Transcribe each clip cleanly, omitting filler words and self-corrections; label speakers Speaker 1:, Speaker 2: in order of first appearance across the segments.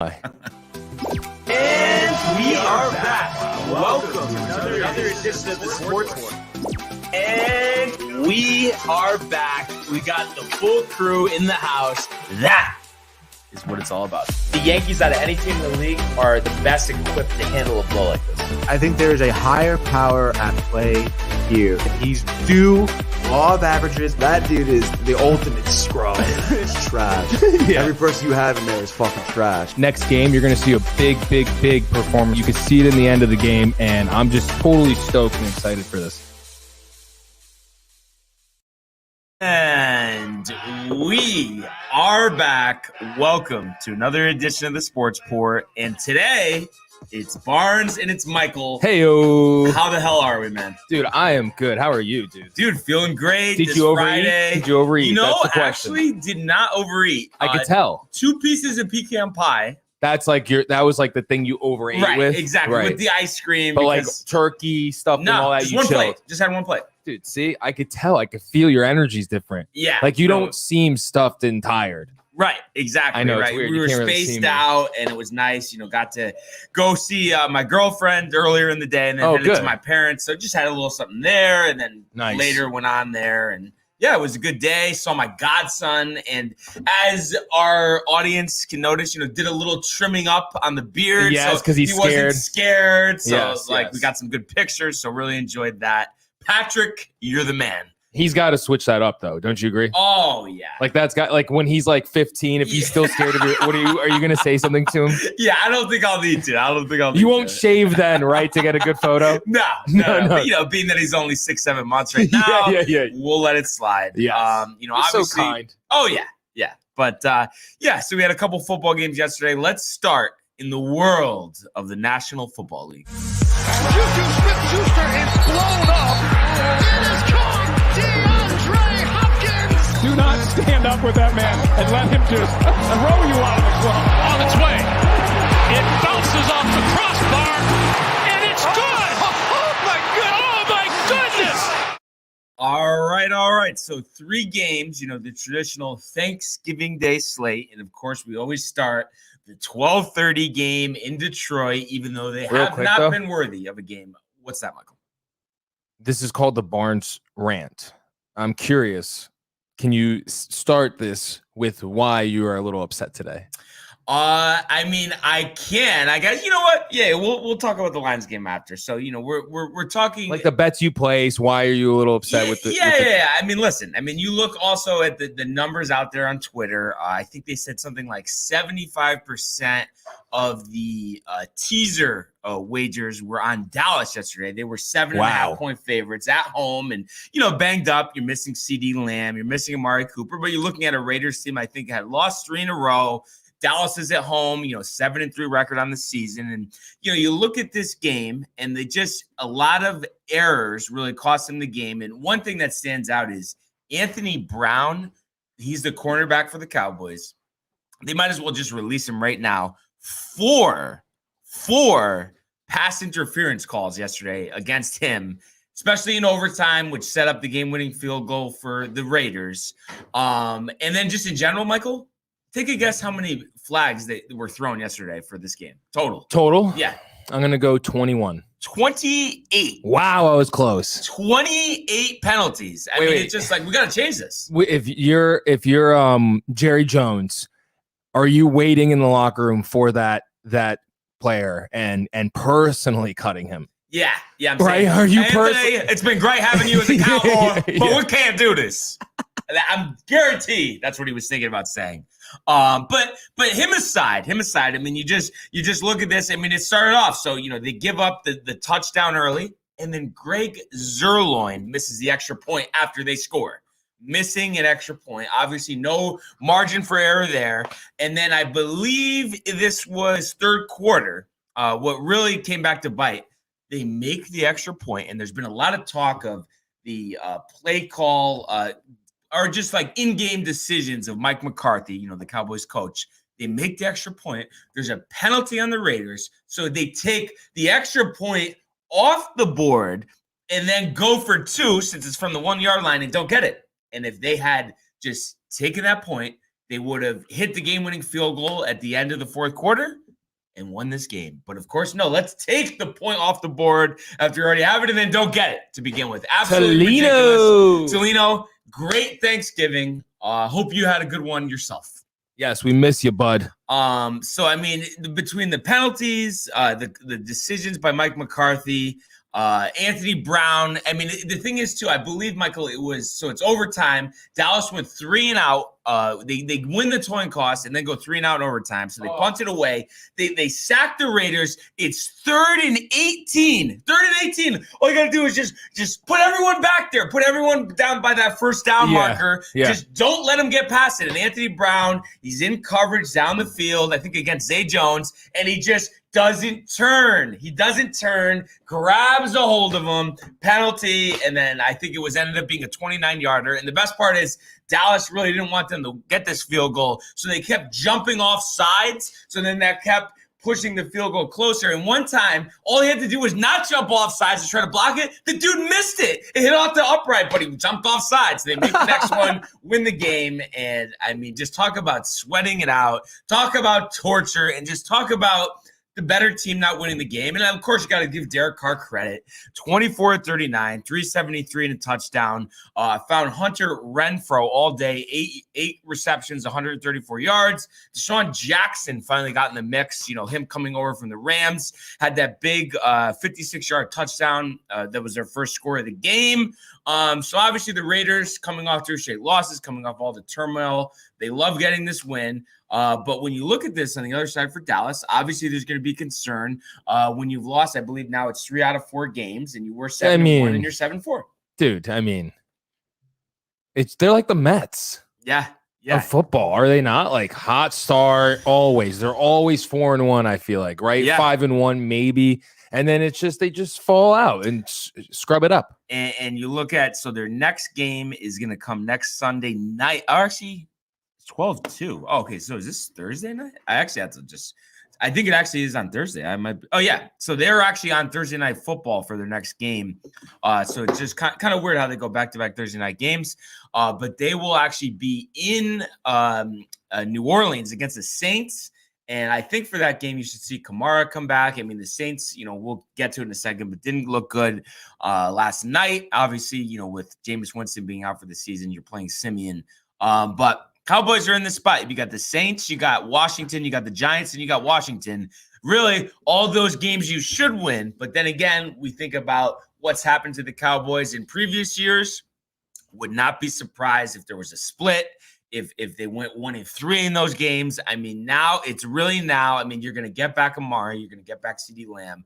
Speaker 1: Hi.
Speaker 2: And we are back. Welcome to another edition of the Sports War. And we are back. We got the full crew in the house. That is what it's all about. The Yankees, out of any team in the league, are the best equipped to handle a blow like this.
Speaker 3: I think there is a higher power at play here. He's due law of averages. That dude is the ultimate scrub. It's trash. Yeah. Every person you have in there is fucking trash.
Speaker 1: Next game, you're going to see a big performance. You can see it in the end of the game, and I'm just totally stoked and excited for this.
Speaker 2: And we are back. Welcome to another edition of the Sports Port. And today, it's Barnes and it's Michael.
Speaker 1: Hey-o.
Speaker 2: How the hell are we, man?
Speaker 1: Dude, I am good. How are you, dude?
Speaker 2: Dude, feeling great.
Speaker 1: Did you overeat?
Speaker 2: Friday.
Speaker 1: Did you overeat?
Speaker 2: You know,
Speaker 1: That's the question.
Speaker 2: actually did not overeat.
Speaker 1: I could tell.
Speaker 2: 2 pieces of pecan pie.
Speaker 1: That was like the thing you overate
Speaker 2: Right,
Speaker 1: with.
Speaker 2: exactly.
Speaker 1: Right.
Speaker 2: With the ice cream.
Speaker 1: But like turkey stuff and all that,
Speaker 2: just
Speaker 1: you
Speaker 2: one
Speaker 1: chilled.
Speaker 2: plate. Just had one plate.
Speaker 1: Dude, see, I could tell. I could feel your energy's different.
Speaker 2: Yeah.
Speaker 1: Like you don't seem stuffed and tired.
Speaker 2: Right, exactly.
Speaker 1: I know,
Speaker 2: right.
Speaker 1: it's weird.
Speaker 2: We
Speaker 1: You
Speaker 2: were
Speaker 1: can't really see
Speaker 2: spaced
Speaker 1: me.
Speaker 2: out, and it was nice. You know, got to go see my girlfriend earlier in the day, and then headed to my parents. So just had a little something there, and then later went on there, and yeah, it was a good day. Saw my godson, and as our audience can notice, you know, did a little trimming up on the beard.
Speaker 1: Yes, because he
Speaker 2: wasn't scared. So
Speaker 1: yes.
Speaker 2: we got some good pictures. So really enjoyed that. Patrick, you're the man.
Speaker 1: He's got to switch that up, though. Don't you agree?
Speaker 2: Oh yeah.
Speaker 1: Like that's got like when he's like 15, if he's still scared of you, are you going to say something to him?
Speaker 2: Yeah, I don't think I'll need to.
Speaker 1: You won't shave then, right, to get a good photo?
Speaker 2: No. But, you know, being that he's only 6-7 months right now, we'll let it slide.
Speaker 1: Yeah.
Speaker 2: You know,
Speaker 1: You're
Speaker 2: obviously.
Speaker 1: so kind.
Speaker 2: Oh yeah. But so we had a couple football games yesterday. Let's start in the world of the National Football League.
Speaker 4: Juju Smith-Schuster is blown up. It is caught. DeAndre Hopkins.
Speaker 5: Do not stand up with that man and let him just throw you out of the club.
Speaker 6: On its way. It bounces off the crossbar, and it's good. Oh, my goodness.
Speaker 2: All right. So 3 games, you know, the traditional Thanksgiving Day slate. And, of course, we always start the 12:30 game in Detroit, even though they have not been worthy of a game. What's that, Michael?
Speaker 1: This is called the Barnes rant. I'm curious. Can you start this with why you are a little upset today?
Speaker 2: I mean, I can. I guess you know what? Yeah, we'll talk about the Lions game after. So you know, we're talking
Speaker 1: like the bets you place. Why are you a little upset with the?
Speaker 2: Yeah. I mean, listen. I mean, you look also at the numbers out there on Twitter. I think they said something like 75% of the teaser wagers were on Dallas yesterday. They were 7.5 point favorites at home, and you know, banged up. You're missing CeeDee Lamb. You're missing Amari Cooper, but you're looking at a Raiders team I think had lost 3 in a row. Dallas is at home, you know, 7-3 record on the season. And, you know, you look at this game and they just a lot of errors really cost them the game. And one thing that stands out is Anthony Brown. He's the cornerback for the Cowboys. They might as well just release him right now. Four pass interference calls yesterday against him, especially in overtime, which set up the game-winning field goal for the Raiders. And then just in general, Michael, take a guess how many flags that were thrown yesterday for this game. Total? Yeah.
Speaker 1: I'm going to go 21.
Speaker 2: 28.
Speaker 1: Wow, I was close.
Speaker 2: 28 penalties. I mean, it's just like, we got to change this.
Speaker 1: If you're Jerry Jones, are you waiting in the locker room for that player and personally cutting him?
Speaker 2: Yeah. I'm
Speaker 1: right?
Speaker 2: saying,
Speaker 1: Are you
Speaker 2: Anthony, it's been great having you as a Cowboy, but we can't do this. I'm guaranteed that's what he was thinking about saying. But him aside, I mean, you just look at this. I mean, it started off. So, you know, they give up the touchdown early, and then Greg Zuerlein misses the extra point after they score. Missing an extra point. Obviously, no margin for error there. And then I believe this was third quarter. What really came back to bite, they make the extra point, and there's been a lot of talk of the play call or just like in-game decisions of Mike McCarthy, you know, the Cowboys coach. They make the extra point. There's a penalty on the Raiders. So they take the extra point off the board and then go for 2 since it's from the 1 yard line and don't get it. And if they had just taken that point they would have hit the game-winning field goal at the end of the fourth quarter and won this game. But of course, no, let's take the point off the board after you already have it and then don't get it to begin with. Absolutely ridiculous. Tolino, great Thanksgiving. Hope you had a good one yourself.
Speaker 1: Yes, we miss you, bud.
Speaker 2: So I mean, between the penalties, the decisions by Mike McCarthy, Anthony Brown. I mean, the thing is too, I believe, Michael, it's overtime. Dallas went 3 and out. They win the coin toss and then go 3 and out in overtime. So they punt it away. They sack the Raiders. It's 3rd and 18. 3rd and 18. All you got to do is just put everyone back there. Put everyone down by that first down marker.
Speaker 1: Yeah.
Speaker 2: Just don't let them get past it. And Anthony Brown, he's in coverage down the field, I think against Zay Jones, and he just doesn't turn. He doesn't turn, grabs a hold of him, penalty, and then I think it ended up being a 29-yarder. And the best part is Dallas really didn't want them to get this field goal, so they kept jumping off sides. So then that kept pushing the field goal closer. And one time, all he had to do was not jump off sides to try to block it. The dude missed it. It hit off the upright, but he jumped off sides. They make the next one, win the game. And, I mean, just talk about sweating it out. Talk about torture. And just talk about the better team not winning the game. And, of course, you got to give Derek Carr credit. 24-39, 373 and a touchdown. Found Hunter Renfrow all day, eight receptions, 134 yards. Deshaun Jackson finally got in the mix. You know, him coming over from the Rams, had that big 56-yard touchdown. That was their first score of the game. So, obviously, the Raiders coming off 2 straight losses, coming off all the turmoil. They love getting this win. But when you look at this on the other side for Dallas, obviously there's going to be concern when you've lost. I believe now it's 3 out of 4 games, and you were 7-1 and you're 7-4.
Speaker 1: Dude, I mean, they're like the Mets.
Speaker 2: Yeah.
Speaker 1: Of football, are they not? Like hot start always. They're always 4-1. I feel like, right?
Speaker 2: Yeah.
Speaker 1: 5-1 maybe, and then they just fall out and scrub it up.
Speaker 2: And you look at their next game is going to come next Sunday night. Actually, 12-2. Oh, okay, so is this Thursday night? I actually have to I think it actually is on Thursday. I might. Oh yeah, so they're actually on Thursday Night Football for their next game. So it's just kind of weird how they go back-to-back Thursday night games. But they will actually be in New Orleans against the Saints. And I think for that game, you should see Kamara come back. I mean, the Saints, we'll get to it in a second, but didn't look good last night. Obviously, with Jameis Winston being out for the season, you're playing Simeon. But Cowboys are in the spot. You got the Saints, you got Washington, you got the Giants, and you got Washington. Really, all those games you should win. But then again, we think about what's happened to the Cowboys in previous years. Would not be surprised if there was a split, if they went 1-3 in those games. I mean, now it's really now. I mean, you're going to get back Amari, you're going to get back CeeDee Lamb,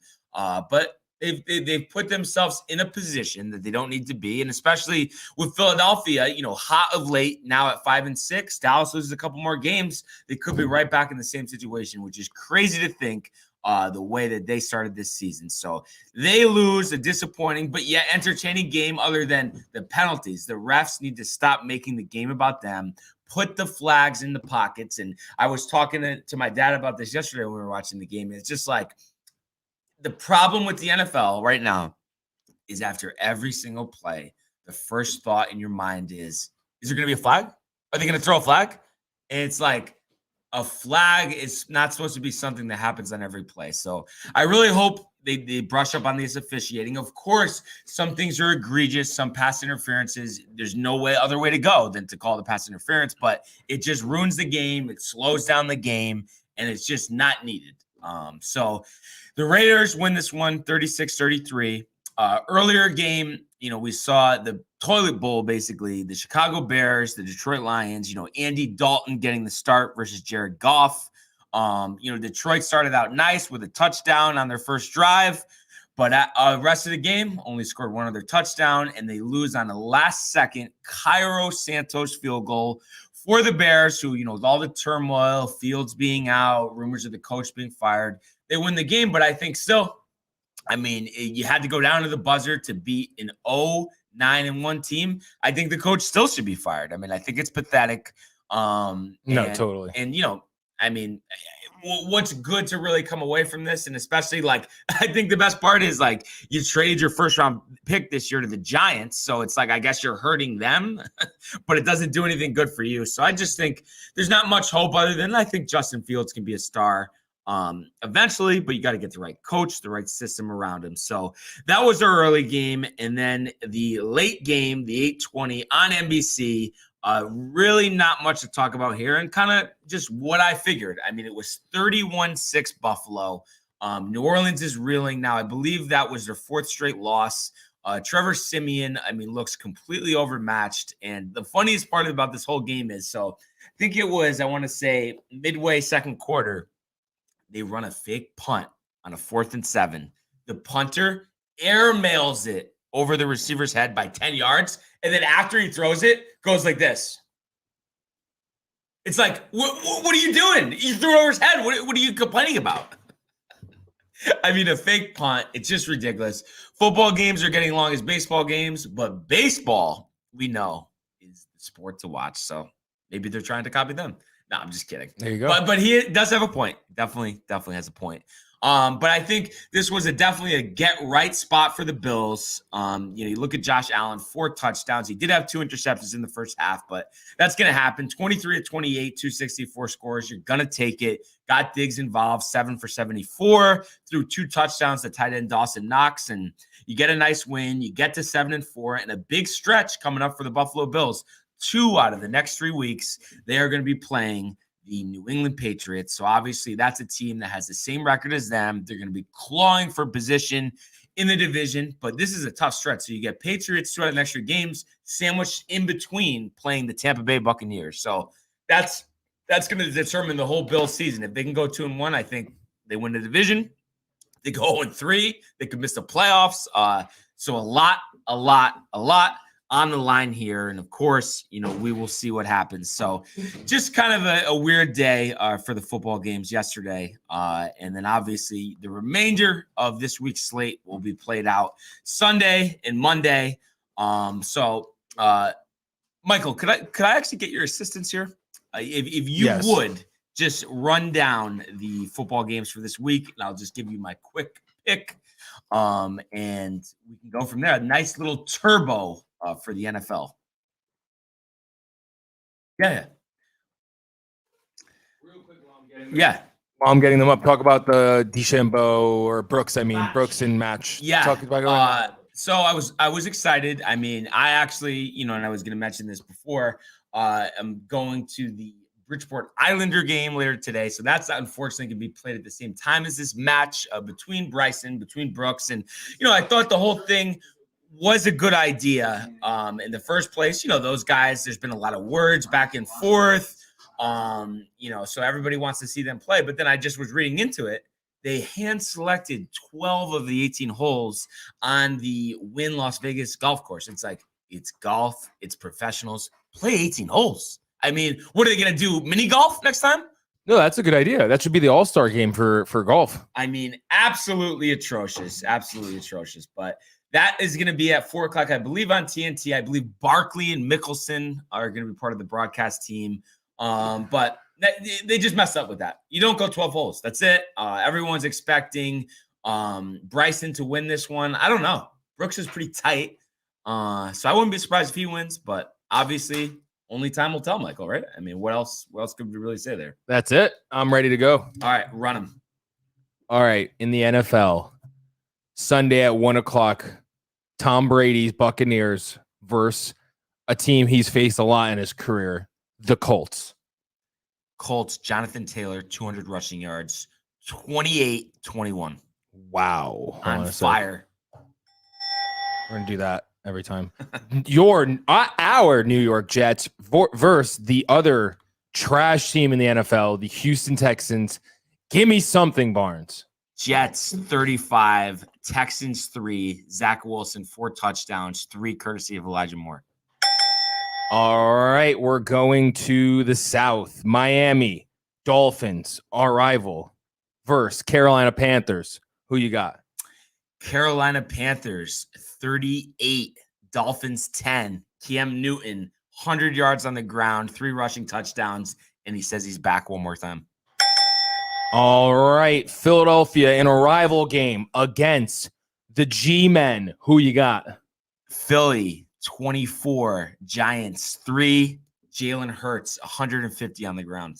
Speaker 2: but they've put themselves in a position that they don't need to be, and especially with Philadelphia, hot of late now at 5-6. Dallas loses a couple more games, they could be right back in the same situation, which is crazy to think. The way that they started this season. So they lose, a disappointing but yet entertaining game other than the penalties. The refs need to stop making the game about them, put the flags in the pockets. And I was talking to my dad about this yesterday when we were watching the game. It's just like the problem with the NFL right now is after every single play, the first thought in your mind is there going to be a flag? Are they going to throw a flag? And it's like, a flag is not supposed to be something that happens on every play. So I really hope they brush up on this officiating. Of course, some things are egregious, some pass interferences. There's no other way to go than to call the pass interference, but it just ruins the game. It slows down the game, and it's just not needed. So the Raiders win this one 36-33. Earlier game, we saw the toilet bowl, basically, the Chicago Bears, the Detroit Lions, Andy Dalton getting the start versus Jared Goff. Detroit started out nice with a touchdown on their first drive, but the rest of the game only scored one other touchdown, and they lose on the last second Cairo Santos field goal for the Bears, who, with all the turmoil, Fields being out, rumors of the coach being fired, they win the game. But I think still, I mean, you had to go down to the buzzer to beat an 0-9-1 team. I think the coach still should be fired. I mean, I think it's pathetic.
Speaker 1: No, totally.
Speaker 2: And, I mean, what's good to really come away from this, and especially like I think the best part is like you traded your first round pick this year to the Giants, so it's like I guess you're hurting them, but it doesn't do anything good for you. So I just think there's not much hope other than I think Justin Fields can be a star eventually, but you got to get the right coach, the right system around him. So that was our early game, and then the late game, the 8:20 on NBC. Really not much to talk about here, and kind of just what I figured. I mean, it was 31-6 Buffalo. New Orleans is reeling now. I believe that was their fourth straight loss. Trevor Siemian, I mean, looks completely overmatched. And the funniest part about this whole game is, so I think it was, I want to say midway second quarter, they run a fake punt on a 4th and 7. The punter airmails it over the receiver's head by 10 yards. And then after he throws it, goes like this. It's like, what are you doing? You threw it over his head. What are you complaining about? I mean, a fake punt. It's just ridiculous. Football games are getting long as baseball games, but baseball, we know, is the sport to watch. So maybe they're trying to copy them. No, I'm just kidding.
Speaker 1: There you go.
Speaker 2: But he does have a point. Definitely has a point. But I think this was definitely a get right spot for the Bills. You look at Josh Allen, 4 touchdowns. He did have 2 interceptions in the first half, but that's going to happen. 23-28, 264 scores. You're going to take it. Got Diggs involved, 7 for 74, threw 2 touchdowns to tight end Dawson Knox, and you get a nice win. You get to 7-4 and a big stretch coming up for the Buffalo Bills. 2 out of the next 3 weeks, they are going to be playing the New England Patriots. So obviously that's a team that has the same record as them. They're going to be clawing for position in the division, but this is a tough stretch. So you get Patriots 2 out of the next 3 games sandwiched in between playing the Tampa Bay Buccaneers. So that's going to determine the whole Bills season. If they can go 2-1, I think they win the division. They go 0-3, they could miss the playoffs. So a lot on the line here. And of course, we will see what happens. So just kind of a weird day for the football games yesterday. And then obviously the remainder of this week's slate will be played out Sunday and Monday. So Michael, could I actually get your assistance here? If you would just run down the football games for this week, and I'll just give you my quick pick. And we can go from there. A nice little turbo for the NFL. Yeah. Real quick while
Speaker 1: I'm getting them up, talk about the DeChambeau or Brooks. I mean, Brooks and match.
Speaker 2: Yeah.
Speaker 1: Talk about
Speaker 2: so I was excited. I mean, I actually, and I was going to mention this before. I'm going to the Bridgeport Islander game later today. So that's unfortunately going to be played at the same time as this match between Bryson, between Brooks. And, I thought the whole thing was a good idea in the first place. Those guys, there's been a lot of words back and forth, so everybody wants to see them play. But then I just was reading into it. They hand-selected 12 of the 18 holes on the Wynn Las Vegas golf course. It's like, it's golf, it's professionals. Play 18 holes. I mean, what are they going to do? Mini golf next time?
Speaker 1: No, that's a good idea. That should be the all-star game for golf.
Speaker 2: I mean, absolutely atrocious. Absolutely atrocious. But that is going to be at 4 o'clock, I believe, on TNT. I believe Barkley and Mickelson are going to be part of the broadcast team. But they just messed up with that. You don't go 12 holes. That's it. Everyone's expecting Bryson to win this one. I don't know. Brooks is pretty tight. So I wouldn't be surprised if he wins. But obviously, only time will tell, Michael, right? I mean, what else could we really say there?
Speaker 1: That's it. I'm ready to go.
Speaker 2: All right, run them.
Speaker 1: All right, in the NFL, Sunday at 1 o'clock, Tom Brady's Buccaneers versus a team he's faced a lot in his career, the Colts.
Speaker 2: Jonathan Taylor, 200 rushing yards, 28-21.
Speaker 1: Wow.
Speaker 2: On fire.
Speaker 1: We're going to do that every time. Our New York Jets versus the other trash team in the NFL, the Houston Texans. Give me something, Barnes.
Speaker 2: Jets 35, Texans 3, Zach Wilson 4 touchdowns, 3 courtesy of Elijah Moore.
Speaker 1: All right, we're going to the South. Miami Dolphins, our rival, versus Carolina Panthers. Who you got?
Speaker 2: Carolina Panthers 38, Dolphins 10. Cam Newton 100 yards on the ground, 3 rushing touchdowns, and he says he's back one more time.
Speaker 1: All right, Philadelphia in a rival game against the G-Men. Who you got?
Speaker 2: Philly 24, Giants 3. Jalen Hurts 150 on the ground.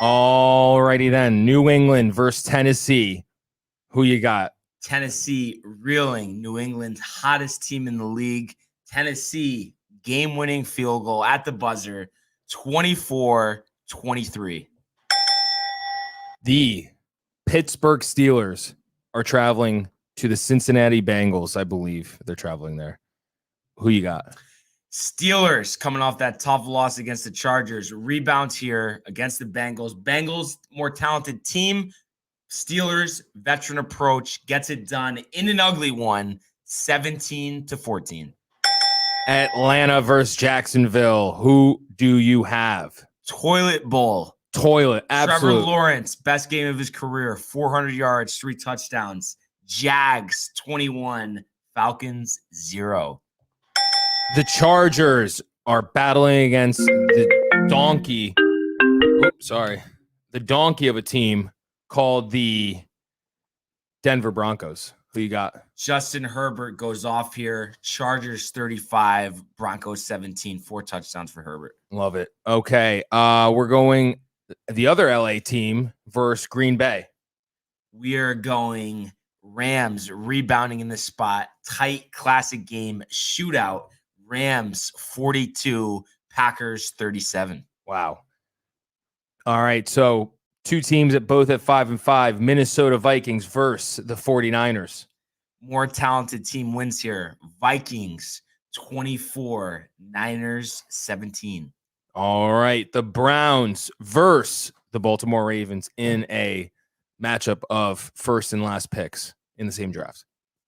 Speaker 1: All righty then. New England versus Tennessee. Who you got?
Speaker 2: Tennessee reeling. New England's hottest team in the league. Tennessee game-winning field goal at the buzzer, 24-23.
Speaker 1: The Pittsburgh Steelers are traveling to the Cincinnati Bengals, I believe. They're traveling there. Who you got?
Speaker 2: Steelers coming off that tough loss against the Chargers. Rebounds here against the Bengals. Bengals, more talented team. Steelers, veteran approach, gets it done in an ugly one, 17-14.
Speaker 1: Atlanta versus Jacksonville. Who do you have?
Speaker 2: Toilet bowl.
Speaker 1: Toilet, absolutely.
Speaker 2: Trevor Lawrence, best game of his career, 400 yards, 3 touchdowns. Jags, 21. Falcons, 0.
Speaker 1: The Chargers are battling against the donkey. The donkey of a team called the Denver Broncos. Who you got?
Speaker 2: Justin Herbert goes off here. Chargers 35, Broncos 17, 4 touchdowns for Herbert.
Speaker 1: Love it. Okay. We're going the other LA team versus Green Bay.
Speaker 2: We are going Rams rebounding in the spot. Tight classic game shootout. Rams 42, Packers 37.
Speaker 1: Wow. All right. So 2 teams at both at 5-5. Minnesota Vikings versus the 49ers.
Speaker 2: More talented team wins here. Vikings 24, Niners 17.
Speaker 1: All right. The Browns versus the Baltimore Ravens in a matchup of first and last picks in the same draft.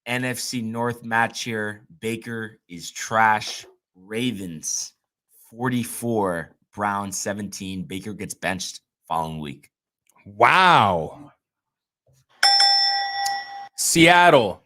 Speaker 2: NFC North match here. Baker is trash. Ravens 44, Browns 17. Baker gets benched following week.
Speaker 1: Wow. Seattle,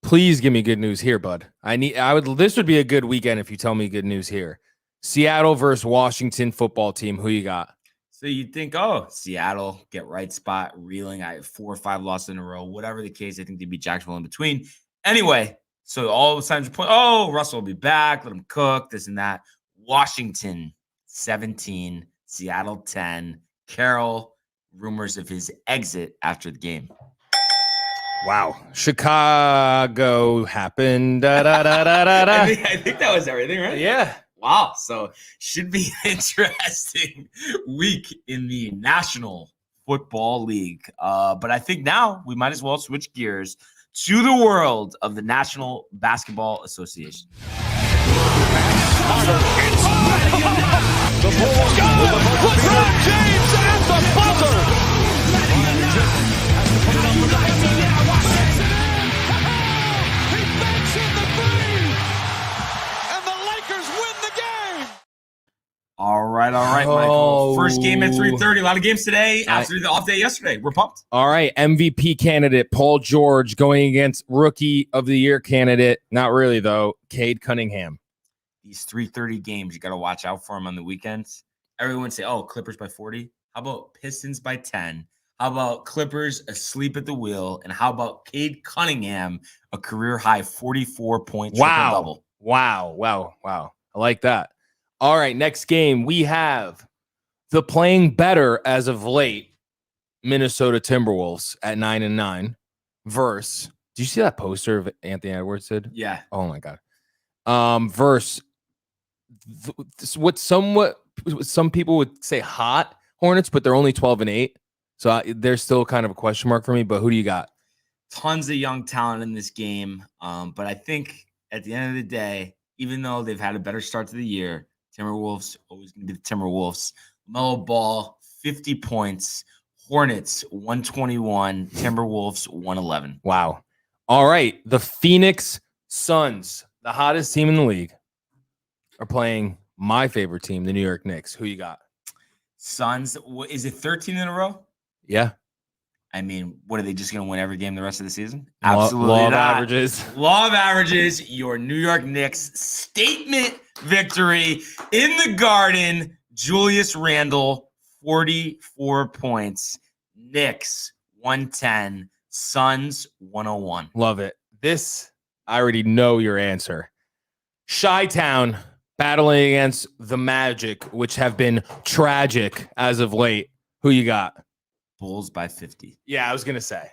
Speaker 1: please give me good news here, bud. This would be a good weekend if you tell me good news here. Seattle versus Washington football team. Who you got?
Speaker 2: So you'd think, oh, Seattle, get right spot, reeling. I have 4 or 5 losses in a row. Whatever the case, I think they'd beat Jacksonville in between. Anyway, so all of a sudden, Russell will be back. Let him cook, this and that. Washington, 17. Seattle, 10. Carroll, rumors of his exit after the game.
Speaker 1: Wow. Chicago happened.
Speaker 2: I think that was everything, right?
Speaker 1: Yeah.
Speaker 2: Wow. So should be an interesting week in the National Football League. But I think now we might as well switch gears to the world of the National Basketball Association.
Speaker 4: LeBron James at the buzzer. He banks in the 3, and the Lakers win the game.
Speaker 2: All right, Michael. First game at 3:30. A lot of games today after the off day yesterday. We're pumped.
Speaker 1: All right. MVP candidate Paul George going against Rookie of the Year candidate. Not really, though. Cade Cunningham.
Speaker 2: These 3:30 games, you got to watch out for them on the weekends. Everyone say, oh, Clippers by 40. How about Pistons by 10? How about Clippers asleep at the wheel? And how about Cade Cunningham, a career high 44-point triple-double?
Speaker 1: Wow. I like that. All right, next game, we have the playing better as of late Minnesota Timberwolves at 9-9 versus, do you see that poster of Anthony Edwards did?
Speaker 2: Yeah.
Speaker 1: Oh my God. Versus what some people would say hot Hornets, but they're only 12-8. So they're still kind of a question mark for me, but who do you got?
Speaker 2: Tons of young talent in this game. But I think at the end of the day, even though they've had a better start to the year, Timberwolves always going to be the Timberwolves. Melo Ball, 50 points. Hornets, 121. Timberwolves, 111.
Speaker 1: Wow. All right. The Phoenix Suns, the hottest team in the league, are playing my favorite team, the New York Knicks. Who you got?
Speaker 2: Suns, is it 13 in a row?
Speaker 1: Yeah.
Speaker 2: I mean, what are they just going to win every game the rest of the season?
Speaker 1: Absolutely
Speaker 2: Law
Speaker 1: of
Speaker 2: not.
Speaker 1: averages.
Speaker 2: Law of averages. Your New York Knicks statement victory in the Garden. Julius Randle, 44 points. Knicks 110, Suns 101.
Speaker 1: Love it. This, I already know your answer. Chi-Town battling against the Magic, which have been tragic as of late. Who you got?
Speaker 2: Bulls by 50.
Speaker 1: Yeah, I was going to say.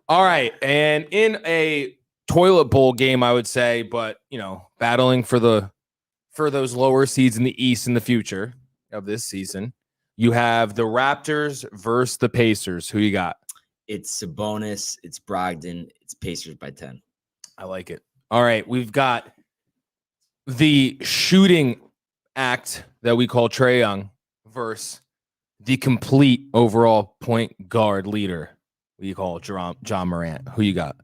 Speaker 1: All right. And in a toilet bowl game, I would say, but, battling for those lower seeds in the East in the future of this season, you have the Raptors versus the Pacers. Who you got?
Speaker 2: It's Sabonis, it's Brogdon, it's Pacers by 10.
Speaker 1: I like it. All right. We've got the shooting act that we call Trae Young versus the complete overall point guard leader we call John Morant. Who you got?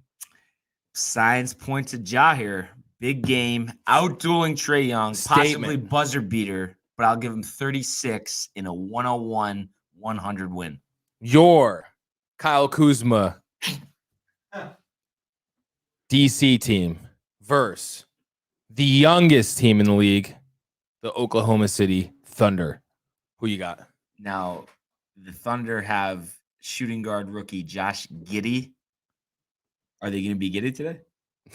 Speaker 2: Signs point to Ja here. Big game, outdueling Trae Young, possibly
Speaker 1: Statement.
Speaker 2: buzzer beater, but I'll give him 36 in a 101-100 win.
Speaker 1: Your Kyle Kuzma DC team versus the youngest team in the league, the Oklahoma City Thunder. Who you got?
Speaker 2: Now, the Thunder have shooting guard rookie Josh Giddey. Are they going to be Giddey today?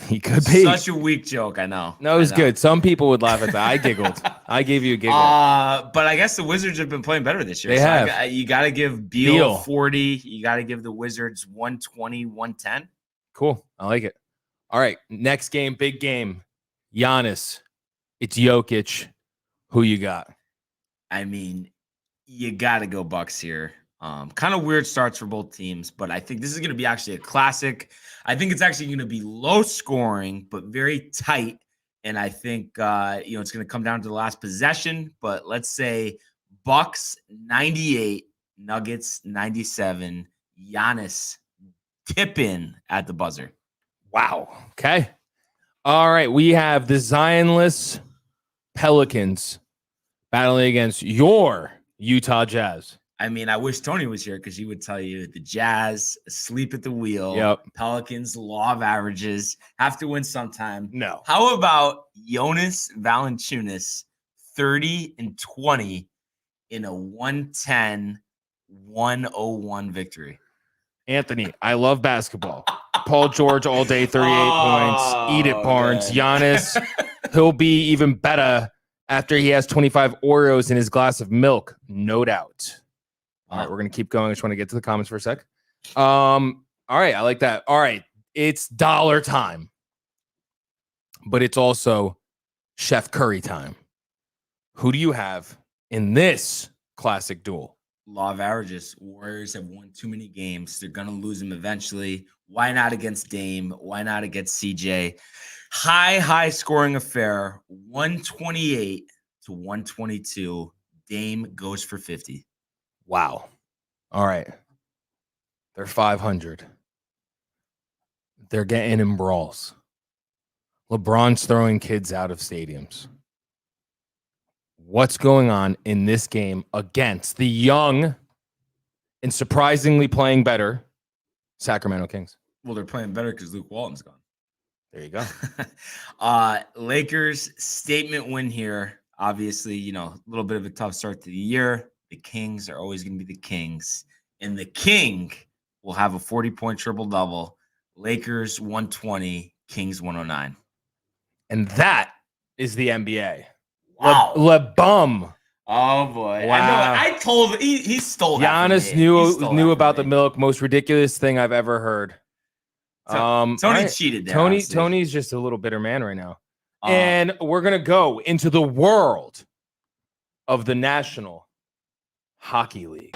Speaker 1: He could be.
Speaker 2: Such a weak joke, I know.
Speaker 1: No, it was good. Some people would laugh at that. I giggled. I gave you a giggle.
Speaker 2: But I guess the Wizards have been playing better this year.
Speaker 1: They have.
Speaker 2: You got to give Beal 40. You got to give the Wizards 120, 110.
Speaker 1: Cool. I like it. All right. Next game, big game. Giannis. It's Jokic. Who you got?
Speaker 2: I mean, you got to go Bucks here. Kind of weird starts for both teams, but I think this is going to be actually a classic. I think it's actually going to be low scoring, but very tight. And I think, it's going to come down to the last possession, but let's say Bucks 98, Nuggets 97, Giannis tip in at the buzzer.
Speaker 1: Wow. Okay. All right. We have the Zionless Pelicans battling against your Utah Jazz.
Speaker 2: I mean, I wish Tony was here because he would tell you the Jazz asleep at the wheel.
Speaker 1: Yep.
Speaker 2: Pelicans, law of averages, have to win sometime.
Speaker 1: No.
Speaker 2: How about Jonas Valanciunas, 30 and 20 in a 110-101 victory?
Speaker 1: Anthony, I love basketball. Paul George all day, 38 points. Eat it, Barnes.
Speaker 2: good.
Speaker 1: Giannis, he'll be even better after he has 25 Oreos in his glass of milk. No doubt. All right, we're going to keep going. I just want to get to the comments for a sec. All right, I like that. All right, it's dollar time. But it's also Chef Curry time. Who do you have in this classic duel?
Speaker 2: Law of averages. Warriors have won too many games. They're going to lose them eventually. Why not against Dame? Why not against CJ? High scoring affair. 128 to 122. Dame goes for 50.
Speaker 1: Wow. All right. They're 500. They're getting in brawls. LeBron's throwing kids out of stadiums. What's going on in this game against the young and surprisingly playing better Sacramento Kings?
Speaker 2: Well, they're playing better because Luke Walton's gone.
Speaker 1: There you go.
Speaker 2: Lakers statement win here. Obviously, a little bit of a tough start to the year. The Kings are always going to be the Kings. And the King will have a 40-point triple-double. Lakers 120, Kings 109.
Speaker 1: And that is the NBA.
Speaker 2: Wow.
Speaker 1: Le Bum.
Speaker 2: Oh, boy.
Speaker 1: Wow.
Speaker 2: I told he stole that.
Speaker 1: Giannis
Speaker 2: from me. He stole that
Speaker 1: knew
Speaker 2: from
Speaker 1: about the
Speaker 2: me.
Speaker 1: milk. Most ridiculous thing I've ever heard.
Speaker 2: Tony
Speaker 1: all right.
Speaker 2: cheated there. honestly.
Speaker 1: Tony's just a little bitter man right now. And we're going to go into the world of the National Hockey League.
Speaker 4: In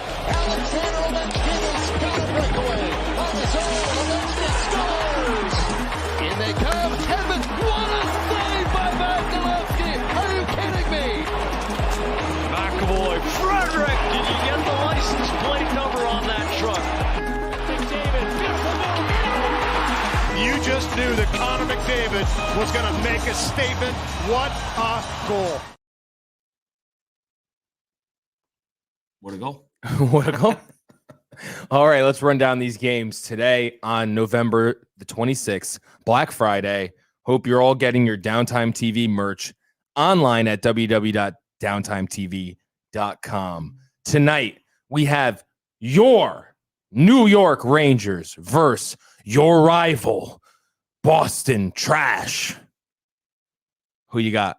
Speaker 4: they come. Kevin, what a save by Vasilevsky. Are you kidding me?
Speaker 6: McAvoy, Frederick, did you get the license plate number on that truck? McDavid, beautiful move.
Speaker 5: You just knew that Connor McDavid was going to make a statement. What a goal.
Speaker 2: What a goal.
Speaker 1: What a goal. All right, let's run down these games today on November the 26th, Black Friday. Hope you're all getting your Downtime TV merch online at www.downtimetv.com. Tonight, we have your New York Rangers versus your rival, Boston Trash. Who you got?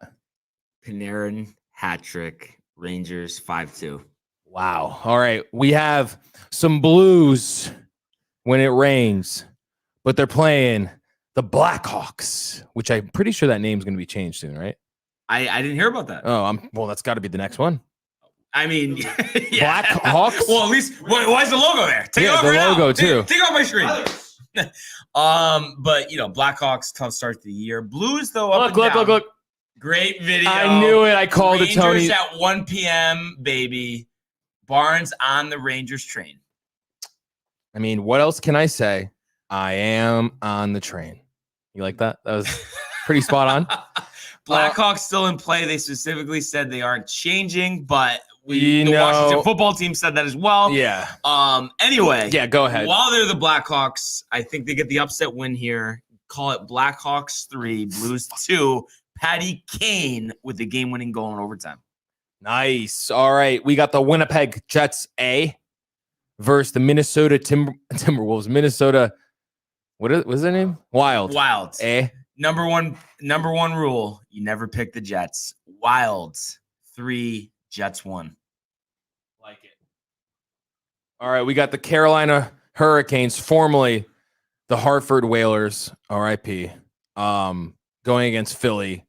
Speaker 2: Panarin, hat trick, Rangers 5-2.
Speaker 1: Wow. All right. We have some Blues when it rains, but they're playing the Blackhawks, which I'm pretty sure that name's going to be changed soon, right?
Speaker 2: I didn't hear about that.
Speaker 1: Oh, well, that's got to be the next one.
Speaker 2: I mean,
Speaker 1: Black Hawks?
Speaker 2: Well, at least why is the logo there? Take it off
Speaker 1: the
Speaker 2: right
Speaker 1: logo
Speaker 2: now.
Speaker 1: too.
Speaker 2: Take off my screen. But Blackhawks tough start to the year. Blues though.
Speaker 1: Look.
Speaker 2: Great video.
Speaker 1: I knew it. I called
Speaker 2: Rangers
Speaker 1: it, Tony.
Speaker 2: At 1 p.m. Baby. Barnes on the Rangers train.
Speaker 1: I mean, what else can I say? I am on the train. You like that? That was pretty spot on.
Speaker 2: Blackhawks still in play. They specifically said they aren't changing, but
Speaker 1: You
Speaker 2: the
Speaker 1: know-
Speaker 2: Washington football team said that as well.
Speaker 1: Yeah.
Speaker 2: Anyway.
Speaker 1: Yeah, go ahead.
Speaker 2: While they're the Blackhawks, I think they get the upset win here. Call it Blackhawks 3, Blues 2. Patty Kane with the game-winning goal in overtime.
Speaker 1: Nice. All right. We got the Winnipeg Jets A versus the Minnesota Timberwolves. Minnesota, what's their name? Wild. A.
Speaker 2: Number one rule, you never pick the Jets. Wilds 3, Jets 1.
Speaker 1: Like it. All right. We got the Carolina Hurricanes, formerly the Hartford Whalers, RIP, going against Philly.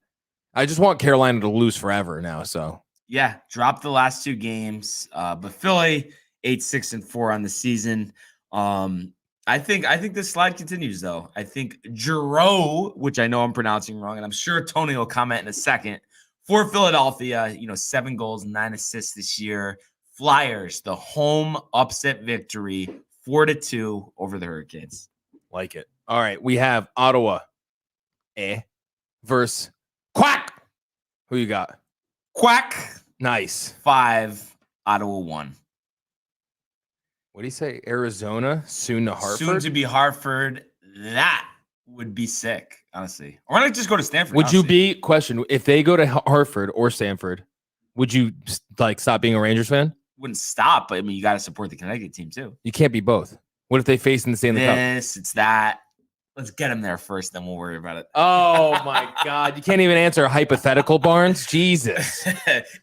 Speaker 1: I just want Carolina to lose forever now. So
Speaker 2: Yeah, dropped the last 2 games. But Philly 8-6-4 on the season. I think this slide continues though. I think Giroux, which I know I'm pronouncing wrong, and I'm sure Tony will comment in a second, for Philadelphia, 7 goals, 9 assists this year. Flyers, the home upset victory, 4-2 over the Hurricanes.
Speaker 1: like it. All right. We have Ottawa A versus Quack. Who you got?
Speaker 2: Quack
Speaker 1: Nice.
Speaker 2: 5, Ottawa 1.
Speaker 1: What do you say? Arizona, soon to Hartford?
Speaker 2: Soon to be Hartford. That would be sick, honestly. Or why not just go to Stanford?
Speaker 1: Would you
Speaker 2: honestly?
Speaker 1: question, if they go to Hartford or Stanford, would you stop being a Rangers fan?
Speaker 2: Wouldn't stop, but I mean, you got to support the Connecticut team too.
Speaker 1: You can't be both. What if they face in the Stanley Cup?
Speaker 2: It's that. Let's get them there first, then we'll worry about it.
Speaker 1: Oh my God. You can't even answer a hypothetical, Barnes. Jesus.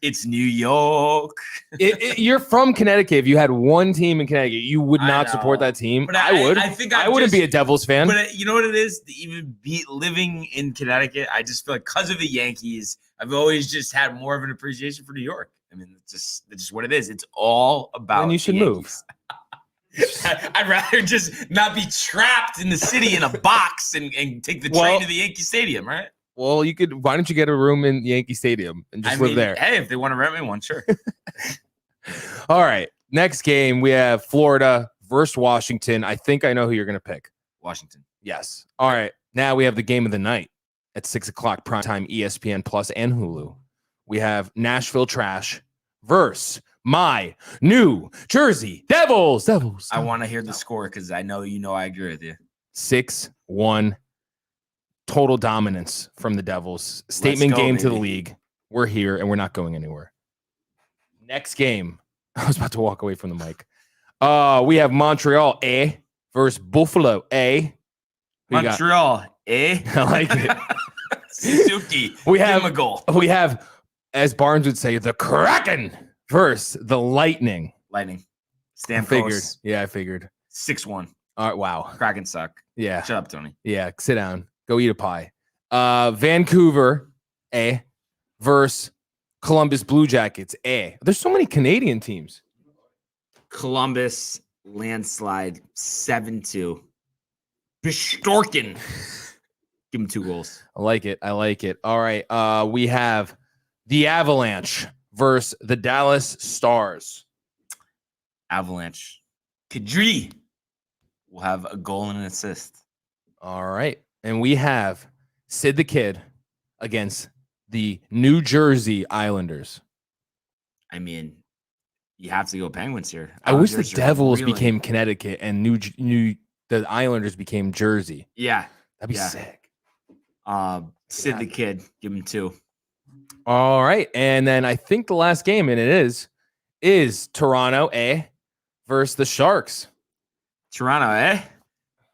Speaker 2: It's New York.
Speaker 1: You're from Connecticut. If you had one team in Connecticut, you would
Speaker 2: I
Speaker 1: not support
Speaker 2: know.
Speaker 1: that team.
Speaker 2: But
Speaker 1: I would.
Speaker 2: I think
Speaker 1: I wouldn't be a Devils fan.
Speaker 2: But you know what it is? To even be living in Connecticut, I just feel like because of the Yankees, I've always just had more of an appreciation for New York. I mean, it's just what it is. It's all about.
Speaker 1: Then you should
Speaker 2: the
Speaker 1: move.
Speaker 2: Yankees. I'd rather just not be trapped in the city in a box and take the train to the Yankee Stadium, right?
Speaker 1: Well, why don't you get a room in Yankee Stadium and just live there?
Speaker 2: Hey, if they want to rent me one, sure.
Speaker 1: All right. Next game, we have Florida versus Washington. I think I know who you're going to pick.
Speaker 2: Washington.
Speaker 1: Yes. All right. Now we have the game of the night at 6:00 primetime, ESPN Plus and Hulu. We have Nashville Trash versus my New Jersey Devils.
Speaker 2: I want to hear the score because I know I agree with you.
Speaker 1: 6-1 total dominance from the Devils. Statement
Speaker 2: go,
Speaker 1: game to the
Speaker 2: baby.
Speaker 1: league. We're here and we're not going anywhere. Next game. I was about to walk away from the mic. We have Montreal A versus Buffalo A. Who you got?
Speaker 2: Montreal,
Speaker 1: I like it.
Speaker 2: Suzuki.
Speaker 1: We
Speaker 2: give
Speaker 1: have-
Speaker 2: him a goal.
Speaker 1: We have, as Barnes would say, the Kraken versus the Lightning.
Speaker 2: Lightning.
Speaker 1: I figured.
Speaker 2: Stamkos.
Speaker 1: Yeah, I figured.
Speaker 2: 6-1.
Speaker 1: All right. Wow.
Speaker 2: Kraken suck.
Speaker 1: Yeah.
Speaker 2: Shut up, Tony.
Speaker 1: Yeah. Sit down. Go eat a pie. Vancouver A versus Columbus Blue Jackets A. There's so many Canadian teams.
Speaker 2: Columbus landslide 7-2. Bistorkin. Give him 2 goals.
Speaker 1: I like it. All right. We have the Avalanche versus the Dallas Stars.
Speaker 2: Avalanche. Kadri will have a goal and an assist.
Speaker 1: All right. And we have Sid the Kid against the New Jersey Islanders.
Speaker 2: I mean, you have to go Penguins here.
Speaker 1: I wish the
Speaker 2: Islanders are
Speaker 1: Devils
Speaker 2: really-
Speaker 1: became Connecticut and the Islanders became Jersey.
Speaker 2: Yeah.
Speaker 1: That'd be
Speaker 2: Yeah.
Speaker 1: sick.
Speaker 2: Sid the Kid. Give him 2.
Speaker 1: All right. And then I think the last game, and it is Toronto A versus the Sharks.
Speaker 2: Toronto, eh?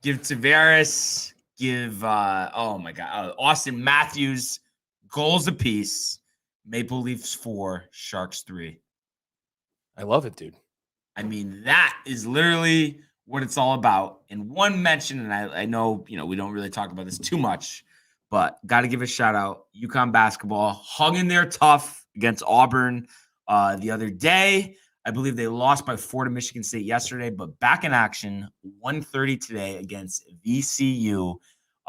Speaker 2: Give Tavares, give Austin Matthews goals apiece. Maple Leafs 4, Sharks 3.
Speaker 1: I love it, dude.
Speaker 2: I mean, that is literally what it's all about. And one mention, and I know, we don't really talk about this too much, but got to give a shout out. Uconn Basketball hung in there tough against Auburn the other day. I believe they lost by 4 to Michigan State yesterday, but back in action, 1:30 today against VCU.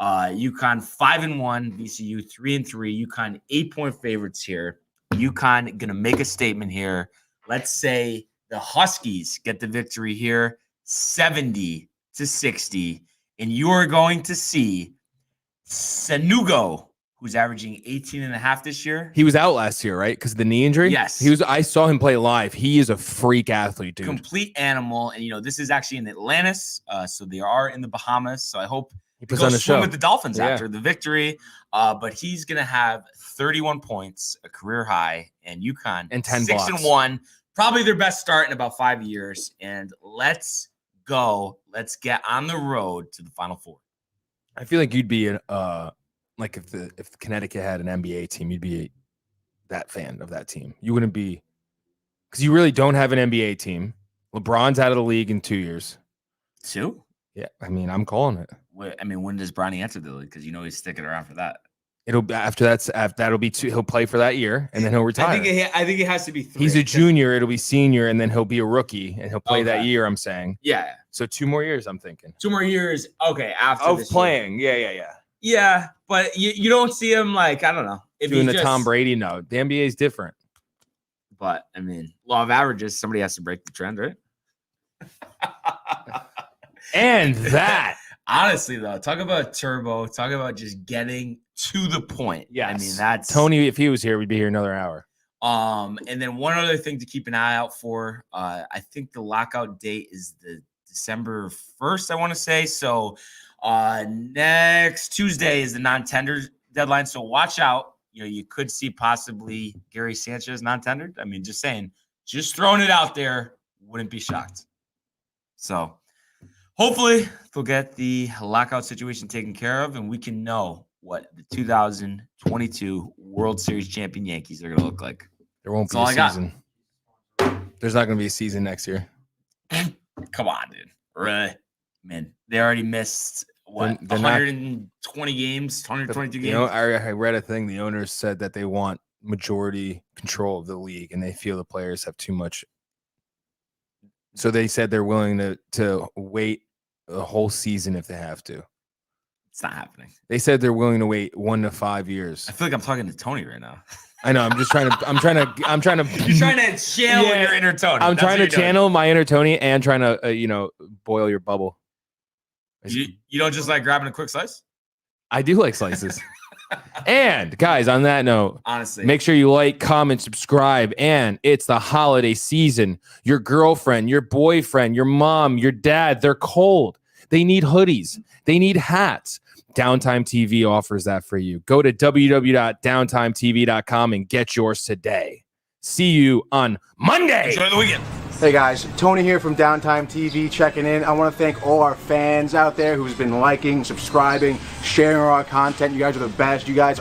Speaker 2: UConn 5-1, VCU 3-3. UConn 8-point favorites here. UConn gonna make a statement here. Let's say the Huskies get the victory here, 70-60, and you are going to see Sanugo, who's averaging 18.5 this year.
Speaker 1: He was out last year, right? Because of the knee injury?
Speaker 2: Yes.
Speaker 1: I saw him play live. He is a freak athlete, dude.
Speaker 2: Complete animal. And, this is actually in Atlantis. So they are in the Bahamas. So I hope
Speaker 1: He puts
Speaker 2: go
Speaker 1: on the
Speaker 2: swim
Speaker 1: show
Speaker 2: with the Dolphins
Speaker 1: Yeah.
Speaker 2: after the victory. But he's going to have 31 points, a career high, and UConn
Speaker 1: And 10 blocks.
Speaker 2: 6-1. Probably their best start in about 5 years. And let's go. Let's get on the road to the Final Four.
Speaker 1: I feel like you'd be like if Connecticut had an NBA team, you'd be that fan of that team. You wouldn't be, because you really don't have an NBA team. LeBron's out of the league in 2 years.
Speaker 2: 2?
Speaker 1: Yeah, I mean, I'm calling it.
Speaker 2: When does Bronny enter the league? Because he's sticking around for that.
Speaker 1: That'll be 2. He'll play for that year and then he'll retire.
Speaker 2: I think it has to be 3.
Speaker 1: He's a junior. It'll be senior, and then he'll be a rookie, and he'll play that
Speaker 2: Okay.
Speaker 1: year. I'm saying.
Speaker 2: Yeah.
Speaker 1: So 2 more years. I'm thinking
Speaker 2: 2 more years. Okay. After
Speaker 1: of
Speaker 2: this
Speaker 1: playing.
Speaker 2: year.
Speaker 1: Yeah.
Speaker 2: Yeah, but you don't see him I don't know. If
Speaker 1: Doing
Speaker 2: he
Speaker 1: the Tom Brady. No, the NBA is different.
Speaker 2: But law of averages. Somebody has to break the trend, right?
Speaker 1: And that.
Speaker 2: Honestly, though, talk about turbo. Talk about just getting to the point.
Speaker 1: Yes.
Speaker 2: That's
Speaker 1: Tony. If he was here, we'd be here another hour.
Speaker 2: And then one other thing to keep an eye out for. I think the lockout date is the December 1st. I want to say so. Next Tuesday is the non-tender deadline, so watch out. You could see possibly Gary Sanchez non-tendered. Just saying, just throwing it out there. Wouldn't be shocked. So hopefully they'll get the lockout situation taken care of, and we can know what the 2022 World Series champion Yankees are going to look like.
Speaker 1: There won't
Speaker 2: That's
Speaker 1: be
Speaker 2: all
Speaker 1: a season. There's not going to be a season next year.
Speaker 2: Come on, dude. Really? Man, they already missed what?
Speaker 1: They're not-
Speaker 2: 120 games, 122 games.
Speaker 1: I read a thing. The owners said that they want majority control of the league, and they feel the players have too much. So they said they're willing to wait a whole season if they have to.
Speaker 2: It's not happening.
Speaker 1: They said they're willing to wait 1 to 5 years.
Speaker 2: I feel like I'm talking to Tony right now.
Speaker 1: I know. I'm trying to.
Speaker 2: You're trying to channel your inner Tony.
Speaker 1: I'm
Speaker 2: That's
Speaker 1: trying
Speaker 2: what
Speaker 1: to
Speaker 2: you're doing.
Speaker 1: channel my inner Tony and trying to, boil your bubble.
Speaker 2: You don't just like grabbing a quick slice?
Speaker 1: I do like slices. And guys, on that note,
Speaker 2: Honestly.
Speaker 1: make sure you like, comment, subscribe. And it's the holiday season. Your girlfriend, your boyfriend, your mom, your dad, they're cold. They need hoodies. They need hats. Downtime TV offers that for you. Go to www.downtimetv.com and get yours today. See you on Monday.
Speaker 2: Enjoy the weekend.
Speaker 7: Hey guys, Tony here from Downtime TV checking in. I want to thank all our fans out there who's been liking, subscribing, sharing our content. You guys are the best. You guys